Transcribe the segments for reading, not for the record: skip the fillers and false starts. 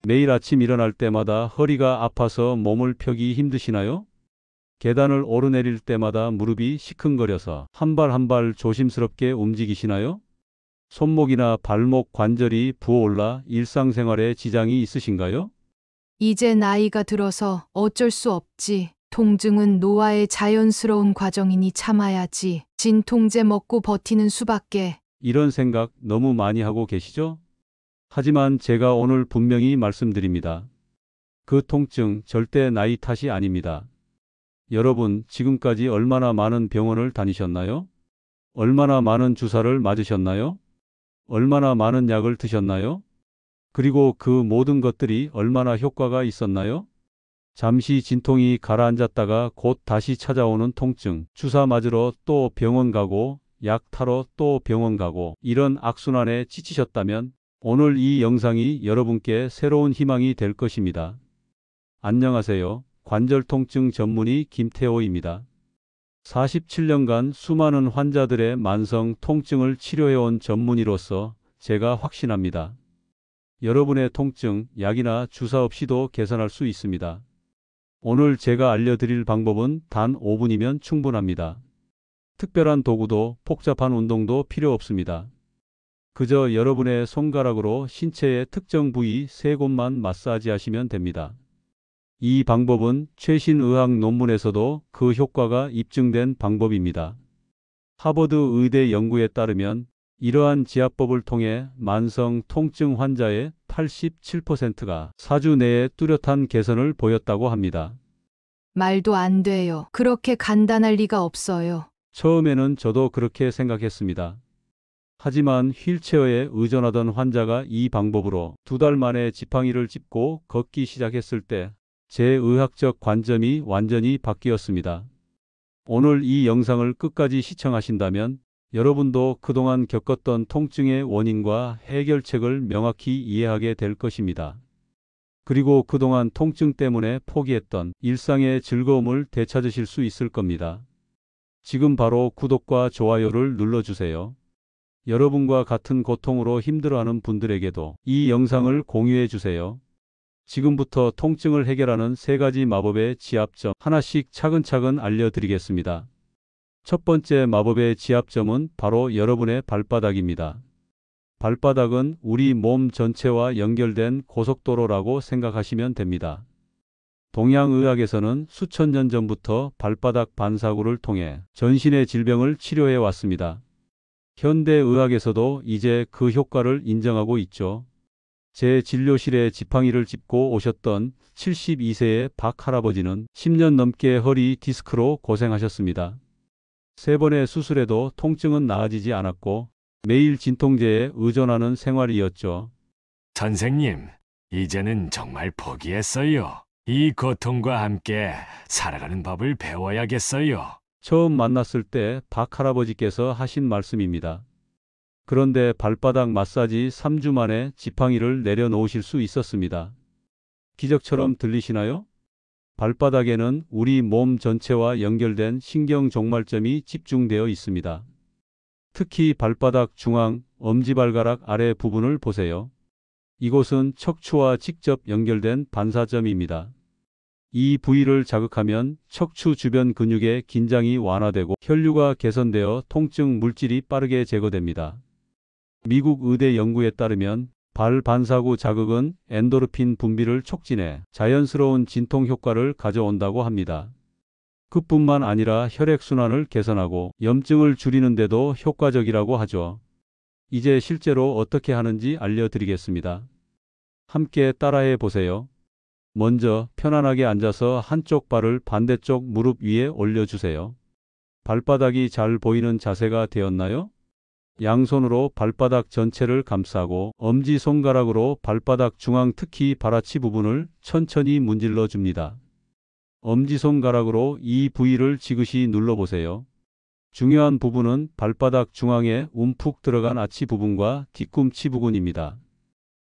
매일 아침 일어날 때마다 허리가 아파서 몸을 펴기 힘드시나요? 계단을 오르내릴 때마다 무릎이 시큰거려서 한 발 한 발 조심스럽게 움직이시나요? 손목이나 발목 관절이 부어올라 일상생활에 지장이 있으신가요? 이제 나이가 들어서 어쩔 수 없지. 통증은 노화의 자연스러운 과정이니 참아야지. 진통제 먹고 버티는 수밖에. 이런 생각 너무 많이 하고 계시죠? 하지만 제가 오늘 분명히 말씀드립니다. 그 통증 절대 나이 탓이 아닙니다. 여러분, 지금까지 얼마나 많은 병원을 다니셨나요? 얼마나 많은 주사를 맞으셨나요? 얼마나 많은 약을 드셨나요? 그리고 그 모든 것들이 얼마나 효과가 있었나요? 잠시 진통이 가라앉았다가 곧 다시 찾아오는 통증, 주사 맞으러 또 병원 가고, 약 타러 또 병원 가고, 이런 악순환에 지치셨다면 오늘 이 영상이 여러분께 새로운 희망이 될 것입니다. 안녕하세요. 관절 통증 전문의 김태호입니다. 47년간 수많은 환자들의 만성 통증을 치료해온 전문의로서 제가 확신합니다. 여러분의 통증, 약이나 주사 없이도 개선할 수 있습니다. 오늘 제가 알려드릴 방법은 단 5분이면 충분합니다. 특별한 도구도 복잡한 운동도 필요 없습니다. 그저 여러분의 손가락으로 신체의 특정 부위 3곳만 마사지하시면 됩니다. 이 방법은 최신 의학 논문에서도 그 효과가 입증된 방법입니다. 하버드 의대 연구에 따르면 이러한 지압법을 통해 만성 통증 환자의 87%가 4주 내에 뚜렷한 개선을 보였다고 합니다. 말도 안 돼요. 그렇게 간단할 리가 없어요. 처음에는 저도 그렇게 생각했습니다. 하지만 휠체어에 의존하던 환자가 이 방법으로 2달 만에 지팡이를 짚고 걷기 시작했을 때 제 의학적 관점이 완전히 바뀌었습니다. 오늘 이 영상을 끝까지 시청하신다면 여러분도 그동안 겪었던 통증의 원인과 해결책을 명확히 이해하게 될 것입니다. 그리고 그동안 통증 때문에 포기했던 일상의 즐거움을 되찾으실 수 있을 겁니다. 지금 바로 구독과 좋아요를 눌러주세요. 여러분과 같은 고통으로 힘들어하는 분들에게도 이 영상을 공유해 주세요. 지금부터 통증을 해결하는 3가지 마법의 지압점 하나씩 차근차근 알려드리겠습니다. 첫 번째 마법의 지압점은 바로 여러분의 발바닥입니다. 발바닥은 우리 몸 전체와 연결된 고속도로라고 생각하시면 됩니다. 동양의학에서는 수천 년 전부터 발바닥 반사구를 통해 전신의 질병을 치료해 왔습니다. 현대의학에서도 이제 그 효과를 인정하고 있죠. 제 진료실에 지팡이를 짚고 오셨던 72세의 박 할아버지는 10년 넘게 허리 디스크로 고생하셨습니다. 3번의 수술에도 통증은 나아지지 않았고 매일 진통제에 의존하는 생활이었죠. 선생님, 이제는 정말 포기했어요. 이 고통과 함께 살아가는 법을 배워야겠어요. 처음 만났을 때 박 할아버지께서 하신 말씀입니다. 그런데 발바닥 마사지 3주 만에 지팡이를 내려놓으실 수 있었습니다. 기적처럼 들리시나요? 발바닥에는 우리 몸 전체와 연결된 신경 종말점이 집중되어 있습니다. 특히 발바닥 중앙, 엄지발가락 아래 부분을 보세요. 이곳은 척추와 직접 연결된 반사점입니다. 이 부위를 자극하면 척추 주변 근육의 긴장이 완화되고 혈류가 개선되어 통증 물질이 빠르게 제거됩니다. 미국 의대 연구에 따르면 발 반사구 자극은 엔도르핀 분비를 촉진해 자연스러운 진통 효과를 가져온다고 합니다. 그뿐만 아니라 혈액순환을 개선하고 염증을 줄이는 데도 효과적이라고 하죠. 이제 실제로 어떻게 하는지 알려드리겠습니다. 함께 따라해 보세요. 먼저 편안하게 앉아서 한쪽 발을 반대쪽 무릎 위에 올려주세요. 발바닥이 잘 보이는 자세가 되었나요? 양손으로 발바닥 전체를 감싸고 엄지손가락으로 발바닥 중앙 특히 발아치 부분을 천천히 문질러 줍니다. 엄지손가락으로 이 부위를 지그시 눌러보세요. 중요한 부분은 발바닥 중앙에 움푹 들어간 아치 부분과 뒤꿈치 부분입니다.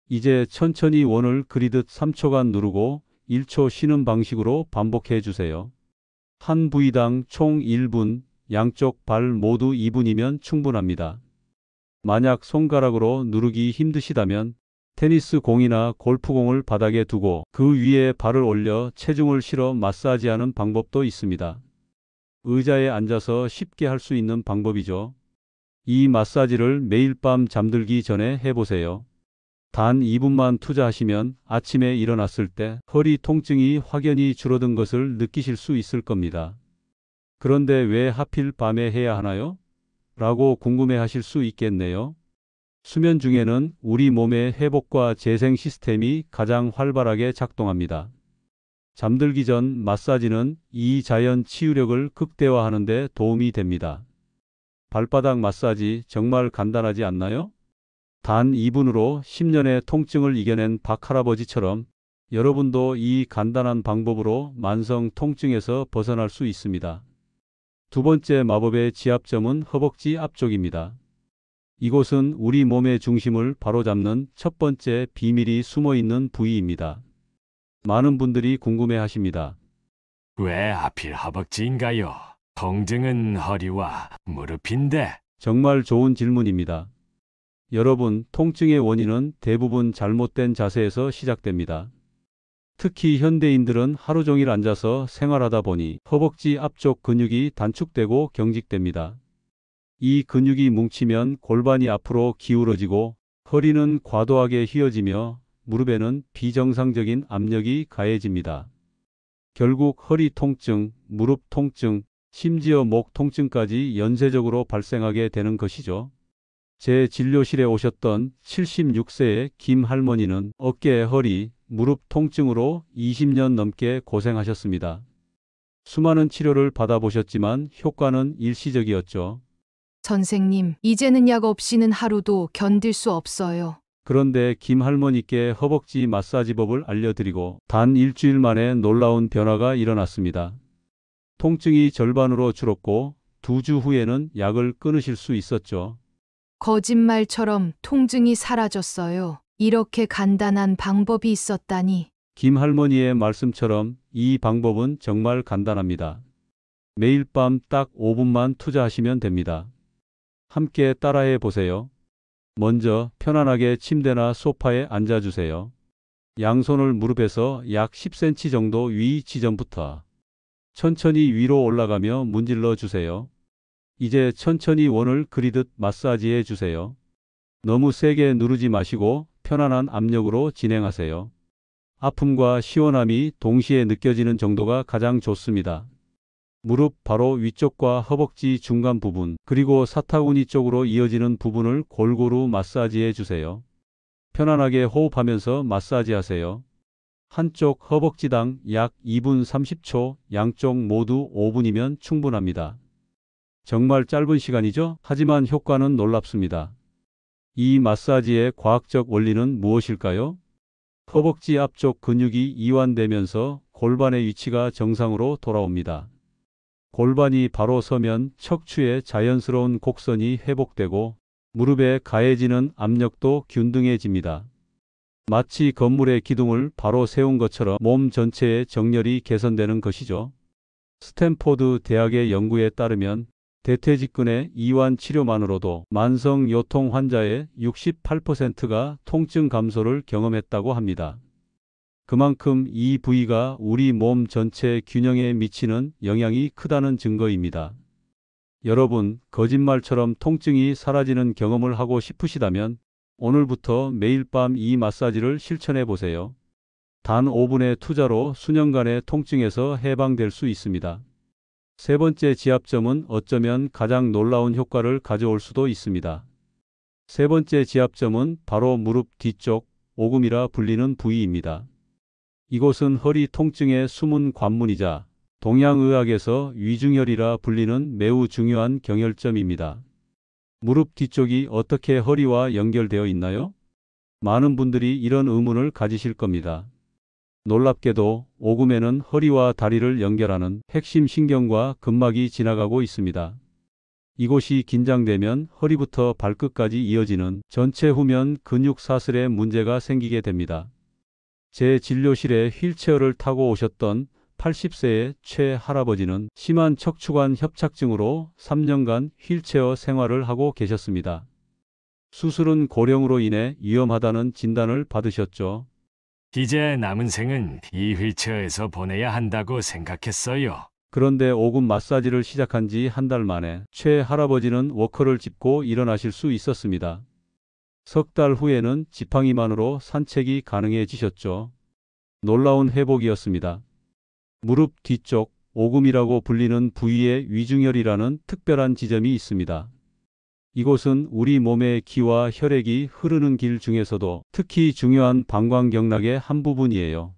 이제 천천히 원을 그리듯 3초간 누르고 1초 쉬는 방식으로 반복해 주세요. 한 부위당 총 1분, 양쪽 발 모두 2분이면 충분합니다. 만약 손가락으로 누르기 힘드시다면 테니스 공이나 골프공을 바닥에 두고 그 위에 발을 올려 체중을 실어 마사지하는 방법도 있습니다. 의자에 앉아서 쉽게 할 수 있는 방법이죠. 이 마사지를 매일 밤 잠들기 전에 해보세요. 단 2분만 투자하시면 아침에 일어났을 때 허리 통증이 확연히 줄어든 것을 느끼실 수 있을 겁니다. 그런데 왜 하필 밤에 해야 하나요? 라고 궁금해 하실 수 있겠네요. 수면 중에는 우리 몸의 회복과 재생 시스템이 가장 활발하게 작동합니다. 잠들기 전 마사지는 이 자연 치유력을 극대화하는 데 도움이 됩니다. 발바닥 마사지 정말 간단하지 않나요? 단 2분으로 10년의 통증을 이겨낸 박할아버지처럼 여러분도 이 간단한 방법으로 만성 통증에서 벗어날 수 있습니다. 두 번째 마법의 지압점은 허벅지 앞쪽입니다. 이곳은 우리 몸의 중심을 바로잡는 첫 번째 비밀이 숨어 있는 부위입니다. 많은 분들이 궁금해 하십니다. 왜 하필 허벅지인가요? 통증은 허리와 무릎인데. 정말 좋은 질문입니다. 여러분, 통증의 원인은 대부분 잘못된 자세에서 시작됩니다. 특히 현대인들은 하루 종일 앉아서 생활하다 보니 허벅지 앞쪽 근육이 단축되고 경직됩니다. 이 근육이 뭉치면 골반이 앞으로 기울어지고 허리는 과도하게 휘어지며 무릎에는 비정상적인 압력이 가해집니다. 결국 허리 통증, 무릎 통증, 심지어 목 통증까지 연쇄적으로 발생하게 되는 것이죠. 제 진료실에 오셨던 76세의 김 할머니는 어깨, 허리, 무릎 통증으로 20년 넘게 고생하셨습니다. 수많은 치료를 받아보셨지만 효과는 일시적이었죠. 선생님, 이제는 약 없이는 하루도 견딜 수 없어요. 그런데 김 할머니께 허벅지 마사지법을 알려드리고 단 일주일 만에 놀라운 변화가 일어났습니다. 통증이 절반으로 줄었고 2주 후에는 약을 끊으실 수 있었죠. 거짓말처럼 통증이 사라졌어요. 이렇게 간단한 방법이 있었다니. 김 할머니의 말씀처럼 이 방법은 정말 간단합니다. 매일 밤 딱 5분만 투자하시면 됩니다. 함께 따라해 보세요. 먼저 편안하게 침대나 소파에 앉아주세요. 양손을 무릎에서 약 10cm 정도 위 지점부터 천천히 위로 올라가며 문질러 주세요. 이제 천천히 원을 그리듯 마사지해 주세요. 너무 세게 누르지 마시고 편안한 압력으로 진행하세요. 아픔과 시원함이 동시에 느껴지는 정도가 가장 좋습니다. 무릎 바로 위쪽과 허벅지 중간 부분, 그리고 사타구니 쪽으로 이어지는 부분을 골고루 마사지해 주세요. 편안하게 호흡하면서 마사지하세요. 한쪽 허벅지당 약 2분 30초, 양쪽 모두 5분이면 충분합니다. 정말 짧은 시간이죠? 하지만 효과는 놀랍습니다. 이 마사지의 과학적 원리는 무엇일까요? 허벅지 앞쪽 근육이 이완되면서 골반의 위치가 정상으로 돌아옵니다. 골반이 바로 서면 척추의 자연스러운 곡선이 회복되고 무릎에 가해지는 압력도 균등해집니다. 마치 건물의 기둥을 바로 세운 것처럼 몸 전체의 정렬이 개선되는 것이죠. 스탠포드 대학의 연구에 따르면 대퇴직근의 이완 치료만으로도 만성 요통 환자의 68%가 통증 감소를 경험했다고 합니다. 그만큼 이 부위가 우리 몸 전체 균형에 미치는 영향이 크다는 증거입니다. 여러분, 거짓말처럼 통증이 사라지는 경험을 하고 싶으시다면 오늘부터 매일 밤 이 마사지를 실천해 보세요. 단 5분의 투자로 수년간의 통증에서 해방될 수 있습니다. 세 번째 지압점은 어쩌면 가장 놀라운 효과를 가져올 수도 있습니다. 세 번째 지압점은 바로 무릎 뒤쪽 오금이라 불리는 부위입니다. 이곳은 허리 통증의 숨은 관문이자 동양의학에서 위중혈이라 불리는 매우 중요한 경혈점입니다. 무릎 뒤쪽이 어떻게 허리와 연결되어 있나요? 많은 분들이 이런 의문을 가지실 겁니다. 놀랍게도 오금에는 허리와 다리를 연결하는 핵심 신경과 근막이 지나가고 있습니다. 이곳이 긴장되면 허리부터 발끝까지 이어지는 전체 후면 근육 사슬에 문제가 생기게 됩니다. 제 진료실에 휠체어를 타고 오셨던 80세의 최 할아버지는 심한 척추관 협착증으로 3년간 휠체어 생활을 하고 계셨습니다. 수술은 고령으로 인해 위험하다는 진단을 받으셨죠. 이제 남은 생은 이 휠체어에서 보내야 한다고 생각했어요. 그런데 오금 마사지를 시작한 지 한 달 만에 최 할아버지는 워커를 짚고 일어나실 수 있었습니다. 석 달 후에는 지팡이만으로 산책이 가능해지셨죠. 놀라운 회복이었습니다. 무릎 뒤쪽 오금이라고 불리는 부위에 위중혈이라는 특별한 지점이 있습니다. 이곳은 우리 몸의 기와 혈액이 흐르는 길 중에서도 특히 중요한 방광경락의 한 부분이에요.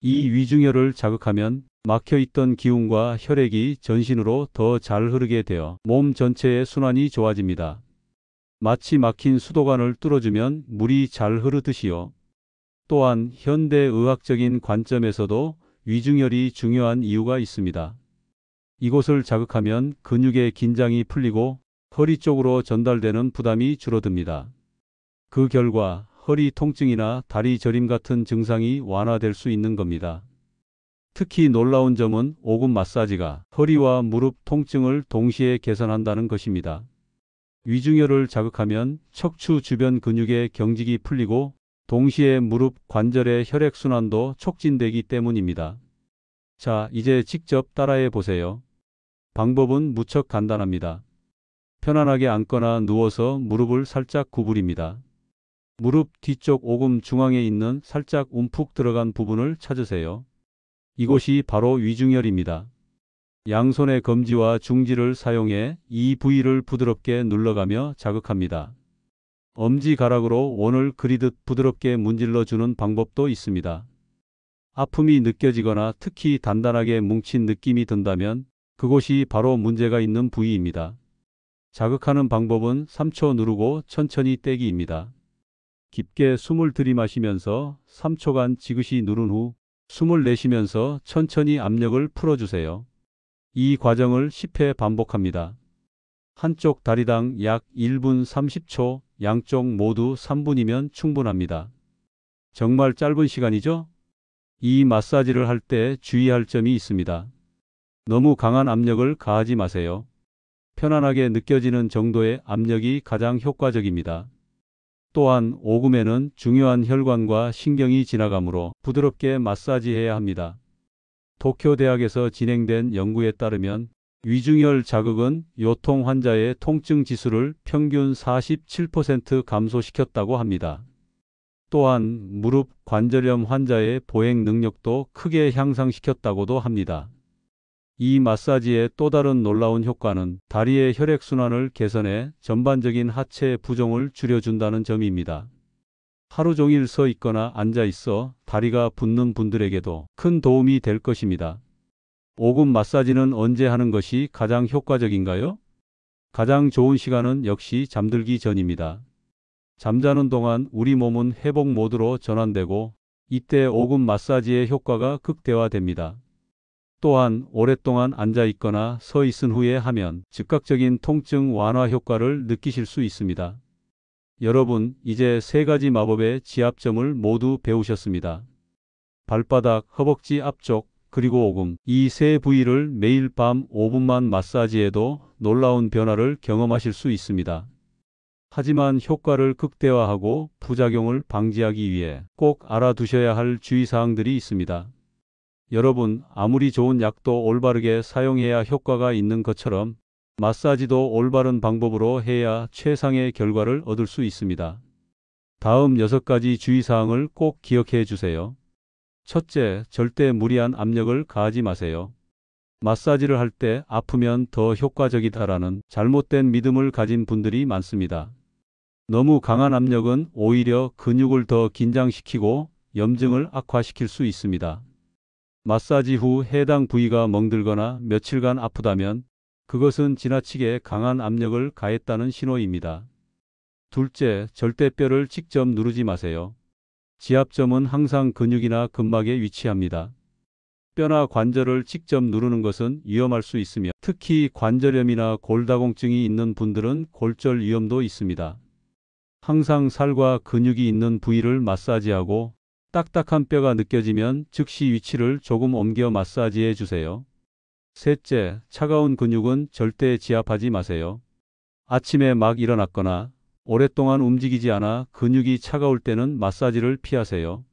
이 위중혈을 자극하면 막혀있던 기운과 혈액이 전신으로 더 잘 흐르게 되어 몸 전체의 순환이 좋아집니다. 마치 막힌 수도관을 뚫어주면 물이 잘 흐르듯이요. 또한 현대의학적인 관점에서도 위중혈이 중요한 이유가 있습니다. 이곳을 자극하면 근육의 긴장이 풀리고 허리 쪽으로 전달되는 부담이 줄어듭니다. 그 결과 허리 통증이나 다리 저림 같은 증상이 완화될 수 있는 겁니다. 특히 놀라운 점은 오금 마사지가 허리와 무릎 통증을 동시에 개선한다는 것입니다. 위중혈을 자극하면 척추 주변 근육의 경직이 풀리고 동시에 무릎 관절의 혈액순환도 촉진되기 때문입니다. 자, 이제 직접 따라해 보세요. 방법은 무척 간단합니다. 편안하게 앉거나 누워서 무릎을 살짝 구부립니다. 무릎 뒤쪽 오금 중앙에 있는 살짝 움푹 들어간 부분을 찾으세요. 이곳이 바로 위중혈입니다. 양손의 검지와 중지를 사용해 이 부위를 부드럽게 눌러가며 자극합니다. 엄지가락으로 원을 그리듯 부드럽게 문질러 주는 방법도 있습니다. 아픔이 느껴지거나 특히 단단하게 뭉친 느낌이 든다면 그곳이 바로 문제가 있는 부위입니다. 자극하는 방법은 3초 누르고 천천히 떼기입니다. 깊게 숨을 들이마시면서 3초간 지그시 누른 후 숨을 내쉬면서 천천히 압력을 풀어주세요. 이 과정을 10회 반복합니다. 한쪽 다리당 약 1분 30초, 양쪽 모두 3분이면 충분합니다. 정말 짧은 시간이죠? 이 마사지를 할 때 주의할 점이 있습니다. 너무 강한 압력을 가하지 마세요. 편안하게 느껴지는 정도의 압력이 가장 효과적입니다. 또한 오금에는 중요한 혈관과 신경이 지나가므로 부드럽게 마사지해야 합니다. 도쿄 대학에서 진행된 연구에 따르면 위중혈 자극은 요통 환자의 통증 지수를 평균 47% 감소시켰다고 합니다. 또한 무릎 관절염 환자의 보행 능력도 크게 향상시켰다고도 합니다. 이 마사지의 또 다른 놀라운 효과는 다리의 혈액순환을 개선해 전반적인 하체 부종을 줄여준다는 점입니다. 하루 종일 서 있거나 앉아 있어 다리가 붓는 분들에게도 큰 도움이 될 것입니다. 오금 마사지는 언제 하는 것이 가장 효과적인가요? 가장 좋은 시간은 역시 잠들기 전입니다. 잠자는 동안 우리 몸은 회복 모드로 전환되고 이때 오금 마사지의 효과가 극대화됩니다. 또한 오랫동안 앉아 있거나 서 있은 후에 하면 즉각적인 통증 완화 효과를 느끼실 수 있습니다. 여러분, 이제 3가지 마법의 지압점을 모두 배우셨습니다. 발바닥, 허벅지 앞쪽, 그리고 오금, 이 세 부위를 매일 밤 5분만 마사지해도 놀라운 변화를 경험하실 수 있습니다. 하지만 효과를 극대화하고 부작용을 방지하기 위해 꼭 알아두셔야 할 주의사항들이 있습니다. 여러분, 아무리 좋은 약도 올바르게 사용해야 효과가 있는 것처럼 마사지도 올바른 방법으로 해야 최상의 결과를 얻을 수 있습니다. 다음 6가지 주의사항을 꼭 기억해 주세요. 첫째, 절대 무리한 압력을 가하지 마세요. 마사지를 할 때 아프면 더 효과적이다라는 잘못된 믿음을 가진 분들이 많습니다. 너무 강한 압력은 오히려 근육을 더 긴장시키고 염증을 악화시킬 수 있습니다. 마사지 후 해당 부위가 멍들거나 며칠간 아프다면 그것은 지나치게 강한 압력을 가했다는 신호입니다. 둘째, 절대 뼈를 직접 누르지 마세요. 지압점은 항상 근육이나 근막에 위치합니다. 뼈나 관절을 직접 누르는 것은 위험할 수 있으며 특히 관절염이나 골다공증이 있는 분들은 골절 위험도 있습니다. 항상 살과 근육이 있는 부위를 마사지하고 딱딱한 뼈가 느껴지면 즉시 위치를 조금 옮겨 마사지해 주세요. 셋째, 차가운 근육은 절대 지압하지 마세요. 아침에 막 일어났거나 오랫동안 움직이지 않아 근육이 차가울 때는 마사지를 피하세요.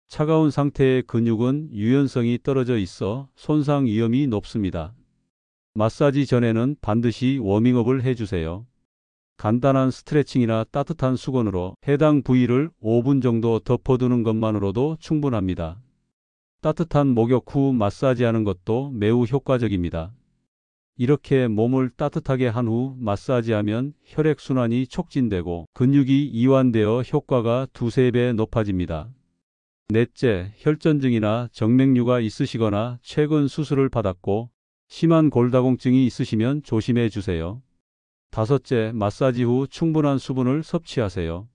차가운 상태의 근육은 유연성이 떨어져 있어 손상 위험이 높습니다. 마사지 전에는 반드시 워밍업을 해주세요. 간단한 스트레칭이나 따뜻한 수건으로 해당 부위를 5분 정도 덮어두는 것만으로도 충분합니다. 따뜻한 목욕 후 마사지하는 것도 매우 효과적입니다. 이렇게 몸을 따뜻하게 한 후 마사지하면 혈액순환이 촉진되고 근육이 이완되어 효과가 두세 배 높아집니다. 넷째, 혈전증이나 정맥류가 있으시거나 최근 수술을 받았고 심한 골다공증이 있으시면 조심해 주세요. 다섯째, 마사지 후 충분한 수분을 섭취하세요.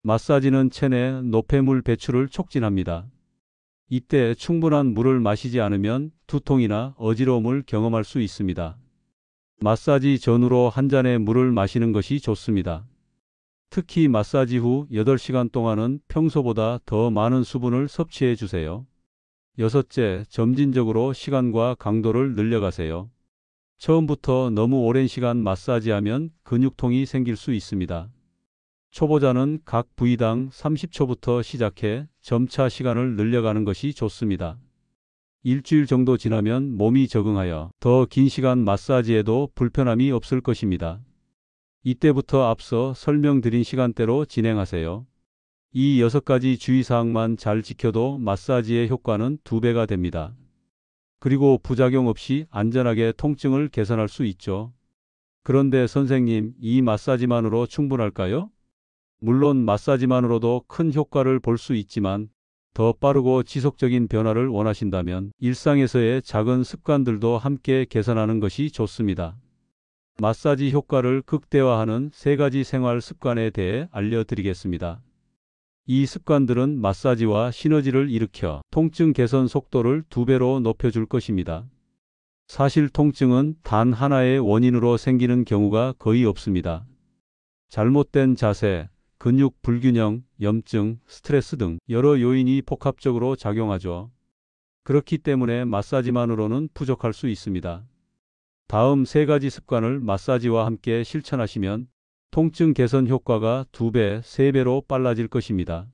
마사지는 체내 노폐물 배출을 촉진합니다. 이때 충분한 물을 마시지 않으면 두통이나 어지러움을 경험할 수 있습니다. 마사지 전후로 한 잔의 물을 마시는 것이 좋습니다. 특히 마사지 후 8시간 동안은 평소보다 더 많은 수분을 섭취해 주세요. 여섯째, 점진적으로 시간과 강도를 늘려가세요. 처음부터 너무 오랜 시간 마사지하면 근육통이 생길 수 있습니다. 초보자는 각 부위당 30초부터 시작해 점차 시간을 늘려가는 것이 좋습니다. 일주일 정도 지나면 몸이 적응하여 더 긴 시간 마사지해도 불편함이 없을 것입니다. 이때부터 앞서 설명드린 시간대로 진행하세요. 이 6가지 주의사항만 잘 지켜도 마사지의 효과는 2배가 됩니다. 그리고 부작용 없이 안전하게 통증을 개선할 수 있죠. 그런데 선생님, 이 마사지만으로 충분할까요? 물론 마사지만으로도 큰 효과를 볼 수 있지만 더 빠르고 지속적인 변화를 원하신다면 일상에서의 작은 습관들도 함께 개선하는 것이 좋습니다. 마사지 효과를 극대화하는 3가지 생활 습관에 대해 알려드리겠습니다. 이 습관들은 마사지와 시너지를 일으켜 통증 개선 속도를 2배로 높여줄 것입니다. 사실 통증은 단 하나의 원인으로 생기는 경우가 거의 없습니다. 잘못된 자세, 근육 불균형, 염증, 스트레스 등 여러 요인이 복합적으로 작용하죠. 그렇기 때문에 마사지만으로는 부족할 수 있습니다. 다음 3가지 습관을 마사지와 함께 실천하시면 통증 개선 효과가 2배, 3배로 빨라질 것입니다.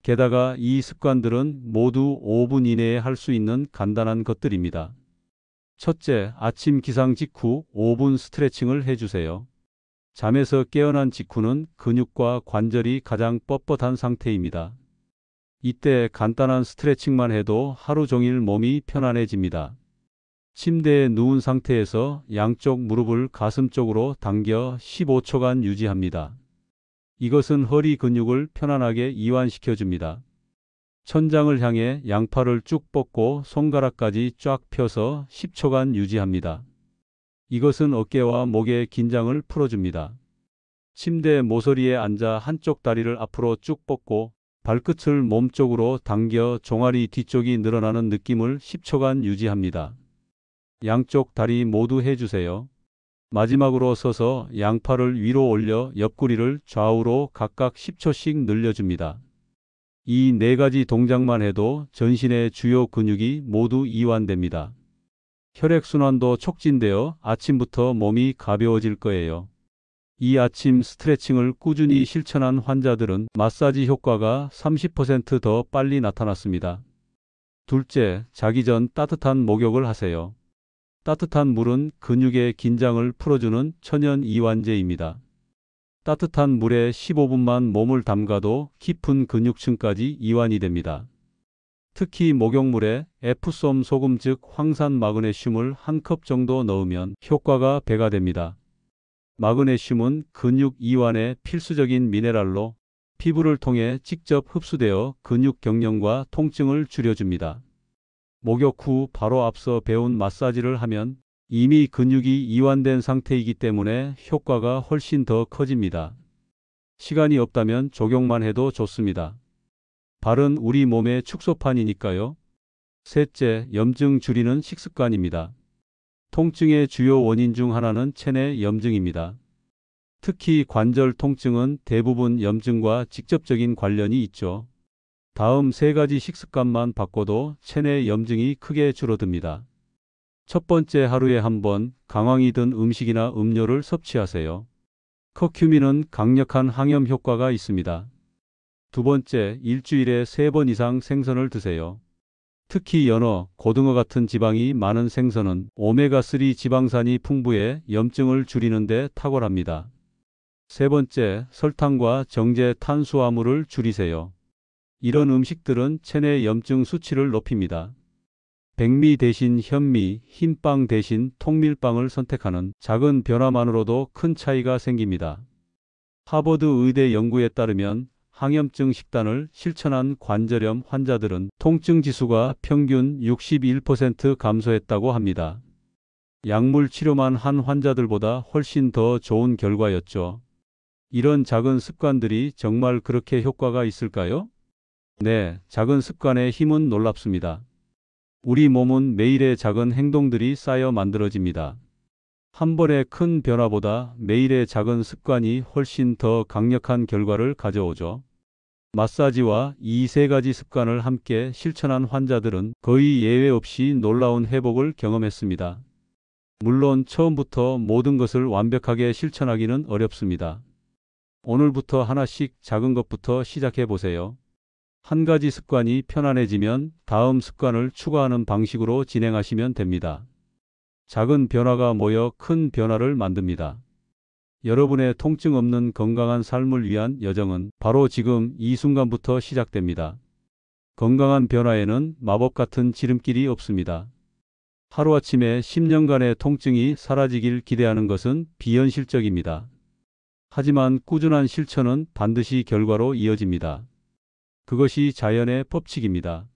게다가 이 습관들은 모두 5분 이내에 할 수 있는 간단한 것들입니다. 첫째, 아침 기상 직후 5분 스트레칭을 해주세요. 잠에서 깨어난 직후는 근육과 관절이 가장 뻣뻣한 상태입니다. 이때 간단한 스트레칭만 해도 하루 종일 몸이 편안해집니다. 침대에 누운 상태에서 양쪽 무릎을 가슴 쪽으로 당겨 15초간 유지합니다. 이것은 허리 근육을 편안하게 이완시켜 줍니다. 천장을 향해 양팔을 쭉 뻗고 손가락까지 쫙 펴서 10초간 유지합니다. 이것은 어깨와 목의 긴장을 풀어줍니다. 침대 모서리에 앉아 한쪽 다리를 앞으로 쭉 뻗고 발끝을 몸쪽으로 당겨 종아리 뒤쪽이 늘어나는 느낌을 10초간 유지합니다. 양쪽 다리 모두 해주세요. 마지막으로 서서 양팔을 위로 올려 옆구리를 좌우로 각각 10초씩 늘려줍니다. 이 4가지 동작만 해도 전신의 주요 근육이 모두 이완됩니다. 혈액순환도 촉진되어 아침부터 몸이 가벼워질 거예요. 이 아침 스트레칭을 꾸준히 실천한 환자들은 마사지 효과가 30% 더 빨리 나타났습니다. 둘째, 자기 전 따뜻한 목욕을 하세요. 따뜻한 물은 근육의 긴장을 풀어주는 천연 이완제입니다. 따뜻한 물에 15분만 몸을 담가도 깊은 근육층까지 이완이 됩니다. 특히 목욕물에 에프솜 소금 즉 황산 마그네슘을 1컵 정도 넣으면 효과가 배가 됩니다. 마그네슘은 근육 이완에 필수적인 미네랄로 피부를 통해 직접 흡수되어 근육 경련과 통증을 줄여줍니다. 목욕 후 바로 앞서 배운 마사지를 하면 이미 근육이 이완된 상태이기 때문에 효과가 훨씬 더 커집니다. 시간이 없다면 조경만 해도 좋습니다. 발은 우리 몸의 축소판이니까요. 셋째, 염증 줄이는 식습관입니다. 통증의 주요 원인 중 하나는 체내 염증입니다. 특히 관절 통증은 대부분 염증과 직접적인 관련이 있죠. 다음 3가지 식습관만 바꿔도 체내 염증이 크게 줄어듭니다. 첫 번째, 하루에 한 번 강황이 든 음식이나 음료를 섭취하세요. 커큐민은 강력한 항염 효과가 있습니다. 두 번째, 일주일에 3번 이상 생선을 드세요. 특히 연어, 고등어 같은 지방이 많은 생선은 오메가3 지방산이 풍부해 염증을 줄이는 데 탁월합니다. 세 번째, 설탕과 정제 탄수화물을 줄이세요. 이런 음식들은 체내 염증 수치를 높입니다. 백미 대신 현미, 흰빵 대신 통밀빵을 선택하는 작은 변화만으로도 큰 차이가 생깁니다. 하버드 의대 연구에 따르면 항염증 식단을 실천한 관절염 환자들은 통증 지수가 평균 61% 감소했다고 합니다. 약물 치료만 한 환자들보다 훨씬 더 좋은 결과였죠. 이런 작은 습관들이 정말 그렇게 효과가 있을까요? 네, 작은 습관의 힘은 놀랍습니다. 우리 몸은 매일의 작은 행동들이 쌓여 만들어집니다. 한 번의 큰 변화보다 매일의 작은 습관이 훨씬 더 강력한 결과를 가져오죠. 마사지와 이 3가지 습관을 함께 실천한 환자들은 거의 예외 없이 놀라운 회복을 경험했습니다. 물론 처음부터 모든 것을 완벽하게 실천하기는 어렵습니다. 오늘부터 하나씩 작은 것부터 시작해 보세요. 한 가지 습관이 편안해지면 다음 습관을 추가하는 방식으로 진행하시면 됩니다. 작은 변화가 모여 큰 변화를 만듭니다. 여러분의 통증 없는 건강한 삶을 위한 여정은 바로 지금 이 순간부터 시작됩니다. 건강한 변화에는 마법 같은 지름길이 없습니다. 하루아침에 10년간의 통증이 사라지길 기대하는 것은 비현실적입니다. 하지만 꾸준한 실천은 반드시 결과로 이어집니다. 그것이 자연의 법칙입니다.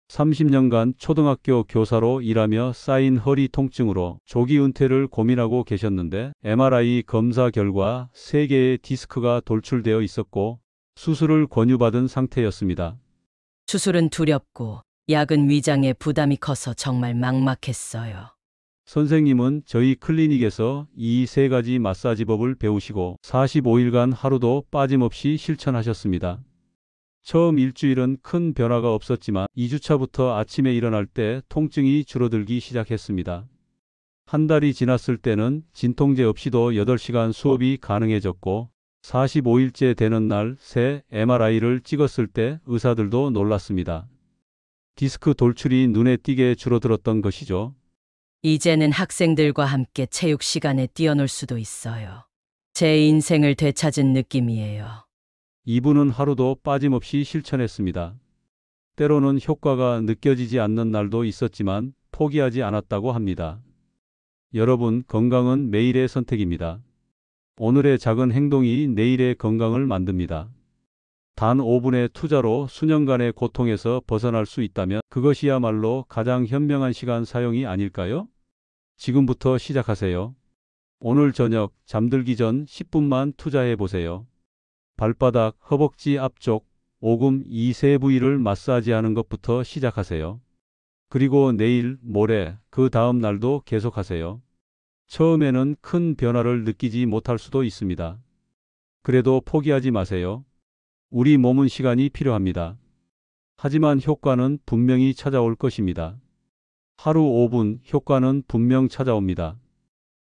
30년간 초등학교 교사로 일하며 쌓인 허리 통증으로 조기 은퇴를 고민하고 계셨는데 MRI 검사 결과 3개의 디스크가 돌출되어 있었고 수술을 권유받은 상태였습니다. 수술은 두렵고 약은 위장에 부담이 커서 정말 막막했어요. 선생님은 저희 클리닉에서 이 3가지 마사지법을 배우시고 45일간 하루도 빠짐없이 실천하셨습니다. 처음 일주일은 큰 변화가 없었지만 2주차부터 아침에 일어날 때 통증이 줄어들기 시작했습니다. 한 달이 지났을 때는 진통제 없이도 8시간 수업이 가능해졌고 45일째 되는 날 새 MRI를 찍었을 때 의사들도 놀랐습니다. 디스크 돌출이 눈에 띄게 줄어들었던 것이죠. 이제는 학생들과 함께 체육 시간에 뛰어놀 수도 있어요. 제 인생을 되찾은 느낌이에요. 이분은 하루도 빠짐없이 실천했습니다. 때로는 효과가 느껴지지 않는 날도 있었지만 포기하지 않았다고 합니다. 여러분, 건강은 매일의 선택입니다. 오늘의 작은 행동이 내일의 건강을 만듭니다. 단 5분의 투자로 수년간의 고통에서 벗어날 수 있다면 그것이야말로 가장 현명한 시간 사용이 아닐까요? 지금부터 시작하세요. 오늘 저녁 잠들기 전 10분만 투자해 보세요. 발바닥, 허벅지 앞쪽, 오금 이 3부위를 마사지하는 것부터 시작하세요. 그리고 내일, 모레, 그 다음 날도 계속하세요. 처음에는 큰 변화를 느끼지 못할 수도 있습니다. 그래도 포기하지 마세요. 우리 몸은 시간이 필요합니다. 하지만 효과는 분명히 찾아올 것입니다. 하루 5분, 효과는 분명 찾아옵니다.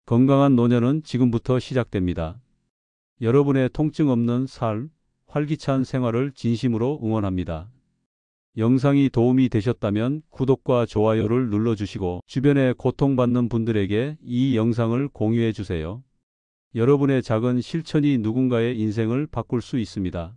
건강한 노년은 지금부터 시작됩니다. 여러분의 통증 없는 삶, 활기찬 생활을 진심으로 응원합니다. 영상이 도움이 되셨다면 구독과 좋아요를 눌러주시고 주변에 고통받는 분들에게 이 영상을 공유해 주세요. 여러분의 작은 실천이 누군가의 인생을 바꿀 수 있습니다.